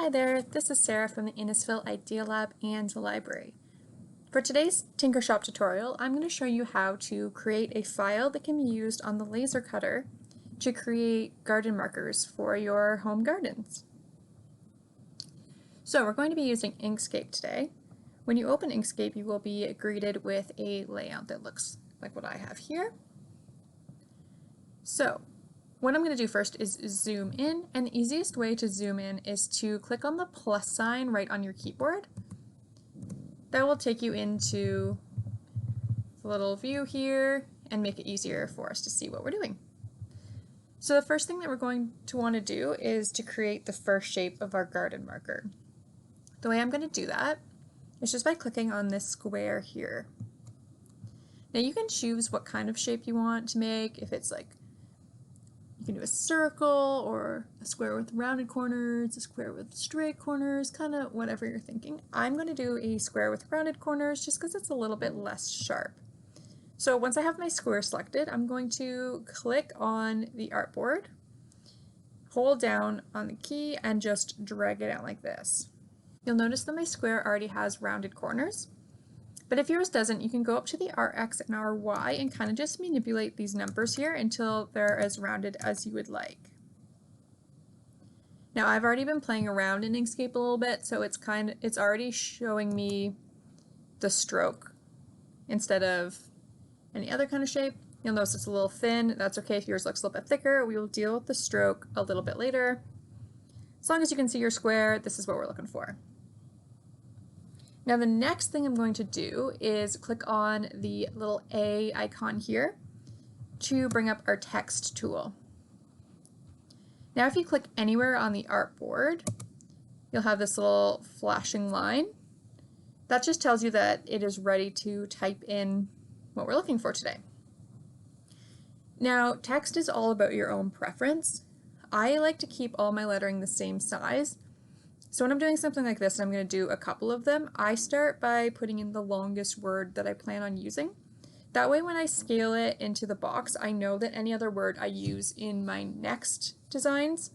Hi there, this is Sarah from the Innisfil Idea Lab and the library. For today's Tinkershop tutorial, I'm going to show you how to create a file that can be used on the laser cutter to create garden markers for your home gardens. So we're going to be using Inkscape today. When you open Inkscape, you will be greeted with a layout that looks like what I have here. So what I'm going to do first is zoom in, and the easiest way to zoom in is to click on the plus sign right on your keyboard. That will take you into the little view here and make it easier for us to see what we're doing. So the first thing that we're going to want to do is to create the first shape of our garden marker. The way I'm going to do that is just by clicking on this square here. Now you can choose what kind of shape you want to make, if it's like you can do a circle or a square with rounded corners, a square with straight corners, kind of whatever you're thinking. I'm going to do a square with rounded corners just because it's a little bit less sharp. So once I have my square selected, I'm going to click on the artboard, hold down on the key, and just drag it out like this. You'll notice that my square already has rounded corners. But if yours doesn't, you can go up to the Rx and Ry and kind of just manipulate these numbers here until they're as rounded as you would like. Now I've already been playing around in Inkscape a little bit, so it's already showing me the stroke instead of any other kind of shape. You'll notice it's a little thin. That's okay if yours looks a little bit thicker. We will deal with the stroke a little bit later. As long as you can see your square, this is what we're looking for. Now the next thing I'm going to do is click on the little A icon here to bring up our text tool. Now if you click anywhere on the artboard, you'll have this little flashing line. That just tells you that it is ready to type in what we're looking for today. Now text is all about your own preference. I like to keep all my lettering the same size. So when I'm doing something like this, and I'm going to do a couple of them, I start by putting in the longest word that I plan on using. That way when I scale it into the box, I know that any other word I use in my next designs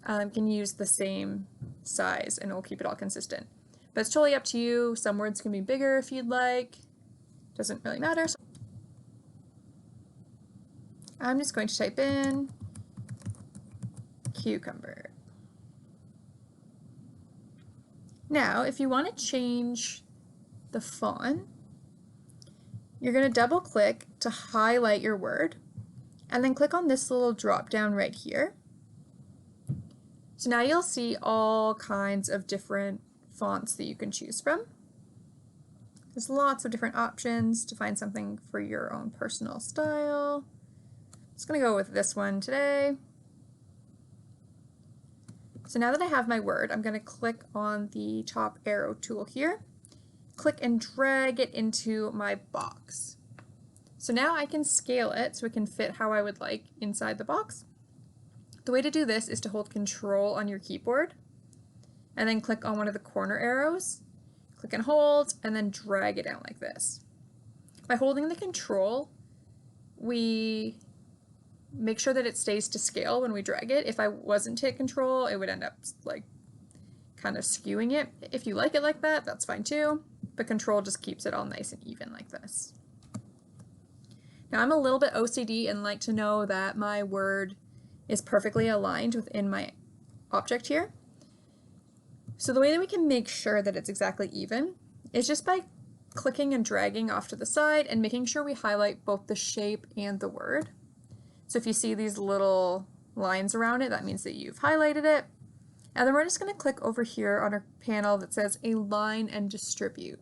can use the same size, and it'll keep it all consistent. But it's totally up to you. Some words can be bigger if you'd like. Doesn't really matter. So I'm just going to type in cucumber. Now, if you want to change the font, you're going to double click to highlight your word, and then click on this little drop down right here. So now you'll see all kinds of different fonts that you can choose from. There's lots of different options to find something for your own personal style. I'm just going to go with this one today. So now that I have my word, I'm going to click on the top arrow tool here, click and drag it into my box. So now I can scale it so it can fit how I would like inside the box. The way to do this is to hold Control on your keyboard and then click on one of the corner arrows, click and hold, and then drag it out like this. By holding the Control, we make sure that it stays to scale when we drag it. If I wasn't to hit Control, it would end up like kind of skewing it. If you like it like that, that's fine too, but Control just keeps it all nice and even like this. Now I'm a little bit OCD and like to know that my word is perfectly aligned within my object here. So the way that we can make sure that it's exactly even is just by clicking and dragging off to the side and making sure we highlight both the shape and the word. So if you see these little lines around it, that means that you've highlighted it. And then we're just going to click over here on our panel that says Align and Distribute.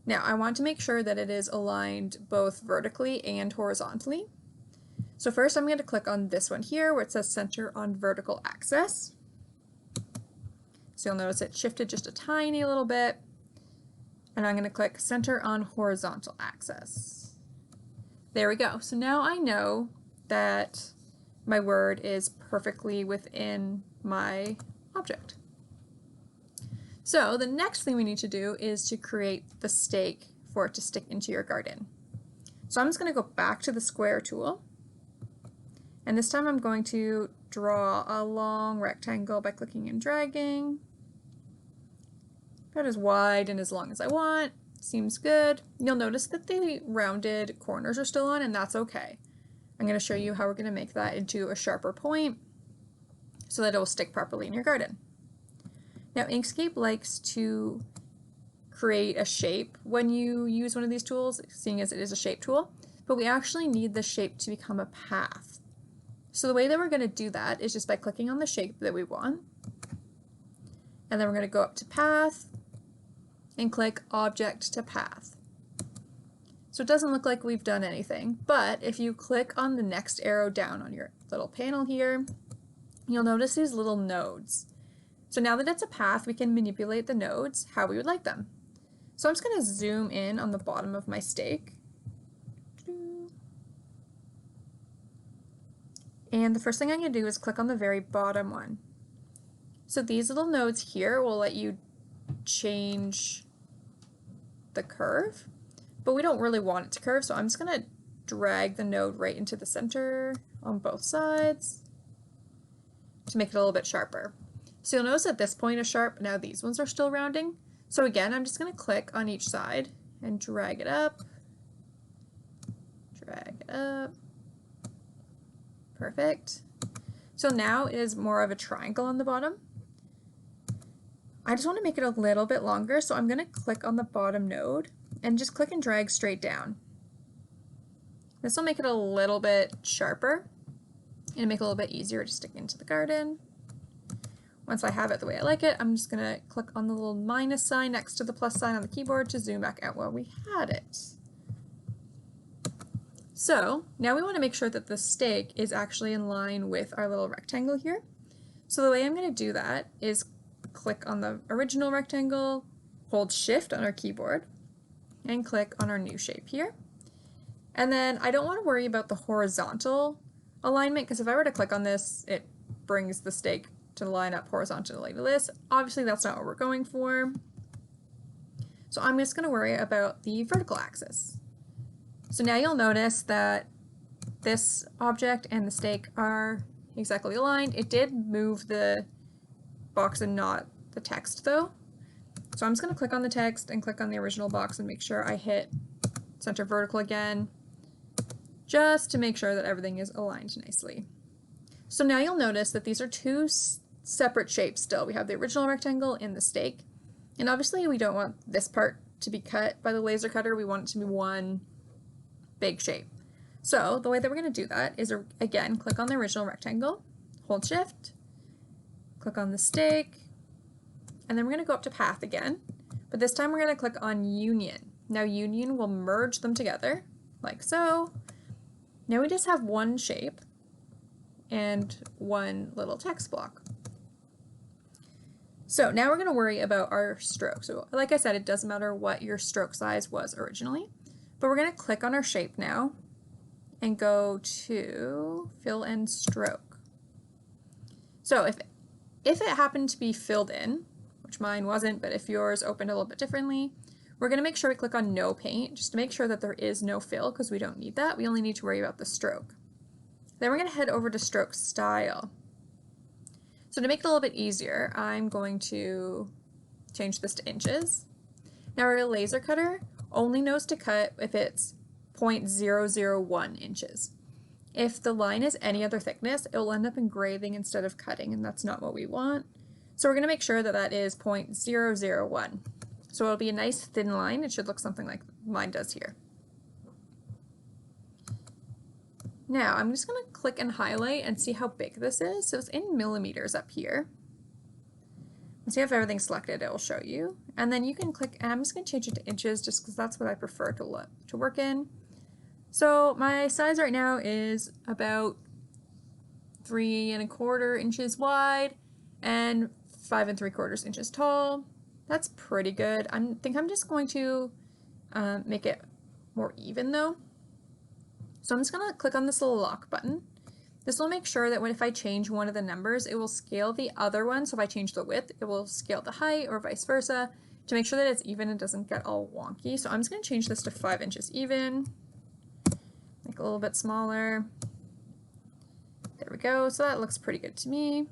Now I want to make sure that it is aligned both vertically and horizontally. So first I'm going to click on this one here where it says Center on Vertical Axis. So you'll notice it shifted just a tiny little bit. And I'm going to click Center on Horizontal Axis. There we go. So now I know that my word is perfectly within my object. So the next thing we need to do is to create the stake for it to stick into your garden. So I'm just going to go back to the square tool And this time I'm going to draw a long rectangle by clicking and dragging. About as wide and as long as I want. Seems good. You'll notice that the rounded corners are still on, and that's okay. I'm going to show you how we're going to make that into a sharper point so that it will stick properly in your garden. Now Inkscape likes to create a shape when you use one of these tools, seeing as it is a shape tool, but we actually need the shape to become a path. So the way that we're going to do that is just by clicking on the shape that we want, and then we're going to go up to Path and click Object to Path. So it doesn't look like we've done anything, but if you click on the next arrow down on your little panel here, you'll notice these little nodes. So now that it's a path, we can manipulate the nodes how we would like them. So I'm just going to zoom in on the bottom of my stake. And the first thing I'm going to do is click on the very bottom one. So these little nodes here will let you change the curve, but we don't really want it to curve, so I'm just going to drag the node right into the center on both sides to make it a little bit sharper. So you'll notice at this point is sharp, now these ones are still rounding. So again, I'm just going to click on each side and drag it up, drag it up. Perfect. So now it is more of a triangle on the bottom. I just want to make it a little bit longer, so I'm going to click on the bottom node and just click and drag straight down. This will make it a little bit sharper and make it a little bit easier to stick into the garden. Once I have it the way I like it, I'm just going to click on the little minus sign next to the plus sign on the keyboard to zoom back out where we had it. So now we want to make sure that the stake is actually in line with our little rectangle here. So the way I'm going to do that is click on the original rectangle, hold Shift on our keyboard, and click on our new shape here. And then I don't want to worry about the horizontal alignment, because if I were to click on this, it brings the stake to line up horizontally to this. Obviously that's not what we're going for. So I'm just going to worry about the vertical axis. So now you'll notice that this object and the stake are exactly aligned. It did move the box and not the text though. So I'm just going to click on the text and click on the original box and make sure I hit center vertical again, just to make sure that everything is aligned nicely. So now you'll notice that these are two separate shapes still. We have the original rectangle and the stake. And obviously we don't want this part to be cut by the laser cutter. We want it to be one big shape. So the way that we're going to do that is, again, click on the original rectangle, hold Shift, click on the stake, and then we're going to go up to Path again, but this time we're going to click on Union. Now Union will merge them together, like so. Now we just have one shape and one little text block. So now we're going to worry about our stroke. So like I said, it doesn't matter what your stroke size was originally. But we're going to click on our shape now and go to Fill and Stroke. So if it happened to be filled in, which mine wasn't, but if yours opened a little bit differently, we're going to make sure we click on No Paint, just to make sure that there is no fill, because we don't need that. We only need to worry about the stroke. Then we're going to head over to Stroke Style. So to make it a little bit easier, I'm going to change this to inches. Now our laser cutter only knows to cut if it's 0.001 inches. If the line is any other thickness, it will end up engraving instead of cutting, and that's not what we want. So we're going to make sure that that is 0.001. So it'll be a nice thin line. It should look something like mine does here. Now I'm just going to click and highlight and see how big this is. So it's in millimeters up here. See if everything's selected, it will show you. And then you can click, and I'm just going to change it to inches just because that's what I prefer to work in. So my size right now is about 3 1/4 inches wide and 5 3/4 inches tall. That's pretty good. I think I'm just going to make it more even though. So I'm just going to click on this little lock button. This will make sure that if I change one of the numbers, it will scale the other one. So if I change the width, it will scale the height or vice versa to make sure that it's even and doesn't get all wonky. So I'm just going to change this to 5 inches even, make it a little bit smaller. we go. So that looks pretty good to me.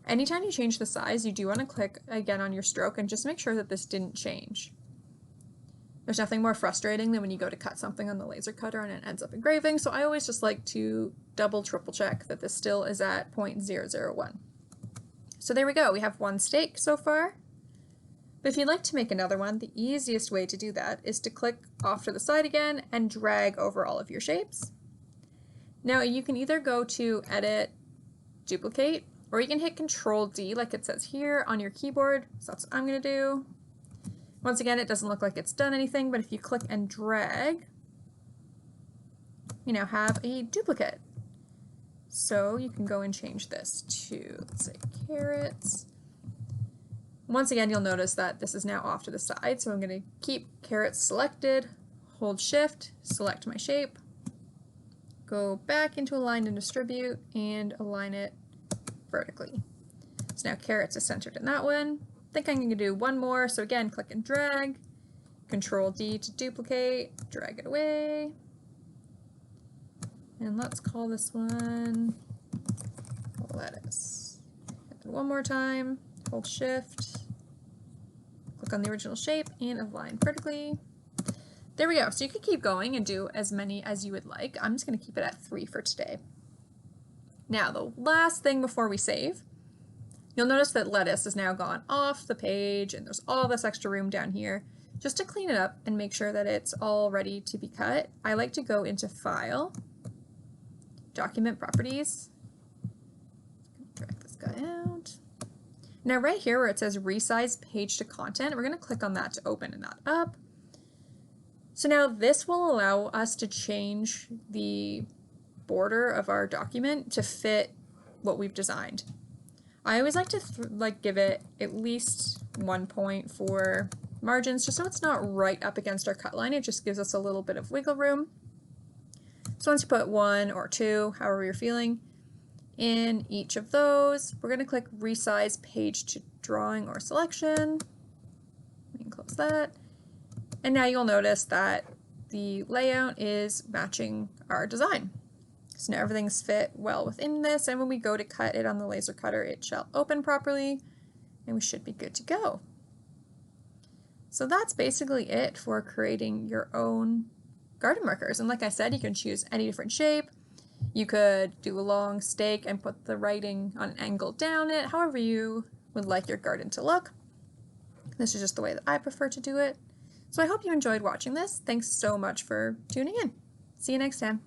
Anytime you change the size, you do want to click again on your stroke and just make sure that this didn't change. There's nothing more frustrating than when you go to cut something on the laser cutter and it ends up engraving, so I always just like to double, triple check that this still is at 0.001. So there we go, we have one steak so far. But if you'd like to make another one, the easiest way to do that is to click off to the side again and drag over all of your shapes. Now you can either go to Edit, Duplicate, or you can hit Control D like it says here on your keyboard, so that's what I'm going to do. Once again, it doesn't look like it's done anything, but if you click and drag, you now have a duplicate. So you can go and change this to, let's say, carrots. Once again, you'll notice that this is now off to the side, so I'm going to keep carrots selected, hold Shift, select my shape, go back into Align and Distribute, and align it vertically. So now carrots is centered in that one. I think I'm going to do one more, so again, click and drag, Control D to duplicate, drag it away, and let's call this one lettuce. And one more time, hold Shift, click on the original shape, and align vertically. There we go, so you can keep going and do as many as you would like. I'm just going to keep it at 3 for today. Now, the last thing before we save, you'll notice that lettuce is now gone off the page and there's all this extra room down here. Just to clean it up and make sure that it's all ready to be cut, I like to go into File, Document Properties, drag this guy out. Now right here where it says Resize Page to Content, we're going to click on that to open that up. So now this will allow us to change the border of our document to fit what we've designed. I always like to give it at least 1 point for margins, just so it's not right up against our cut line. It just gives us a little bit of wiggle room. So once you put 1 or 2, however you're feeling, in each of those, we're going to click Resize Page to Drawing or Selection. We can close that. And now you'll notice that the layout is matching our design. So now everything's fit well within this, and when we go to cut it on the laser cutter, it shall open properly, and we should be good to go. So that's basically it for creating your own garden markers. And like I said, you can choose any different shape. You could do a long stake and put the writing on an angle down it, however you would like your garden to look. This is just the way that I prefer to do it. So I hope you enjoyed watching this. Thanks so much for tuning in. See you next time.